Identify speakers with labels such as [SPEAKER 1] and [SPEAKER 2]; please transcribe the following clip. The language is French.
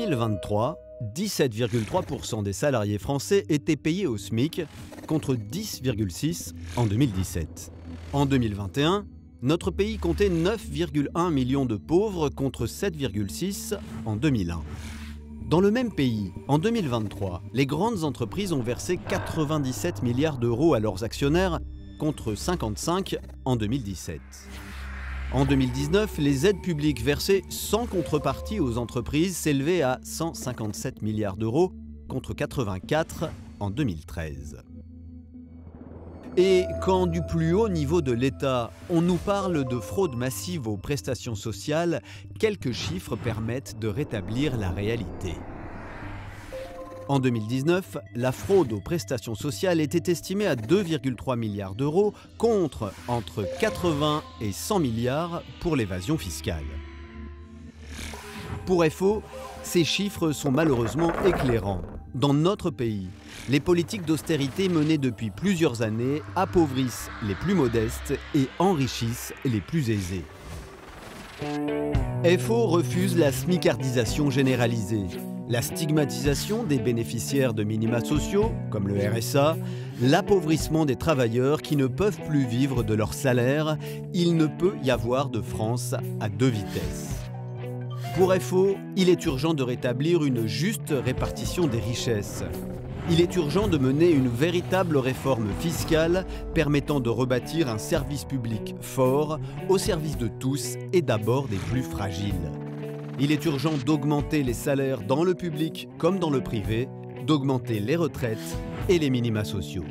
[SPEAKER 1] 2023, 17,3% des salariés français étaient payés au SMIC, contre 10,6% en 2017. En 2021, notre pays comptait 9,1 millions de pauvres contre 7,6 en 2001. Dans le même pays, en 2023, les grandes entreprises ont versé 97 milliards d'euros à leurs actionnaires contre 55 en 2017. En 2019, les aides publiques versées sans contrepartie aux entreprises s'élevaient à 157 milliards d'euros contre 84 en 2013. Et quand du plus haut niveau de l'État, on nous parle de fraude massive aux prestations sociales, quelques chiffres permettent de rétablir la réalité. En 2019, la fraude aux prestations sociales était estimée à 2,3 milliards d'euros contre entre 80 et 100 milliards pour l'évasion fiscale. Pour FO, ces chiffres sont malheureusement éclairants. Dans notre pays, les politiques d'austérité menées depuis plusieurs années appauvrissent les plus modestes et enrichissent les plus aisés. FO refuse la smicardisation généralisée, la stigmatisation des bénéficiaires de minima sociaux, comme le RSA, l'appauvrissement des travailleurs qui ne peuvent plus vivre de leur salaire. Il ne peut y avoir de France à deux vitesses. Pour FO, il est urgent de rétablir une juste répartition des richesses. Il est urgent de mener une véritable réforme fiscale permettant de rebâtir un service public fort au service de tous et d'abord des plus fragiles. Il est urgent d'augmenter les salaires dans le public comme dans le privé, d'augmenter les retraites et les minima sociaux.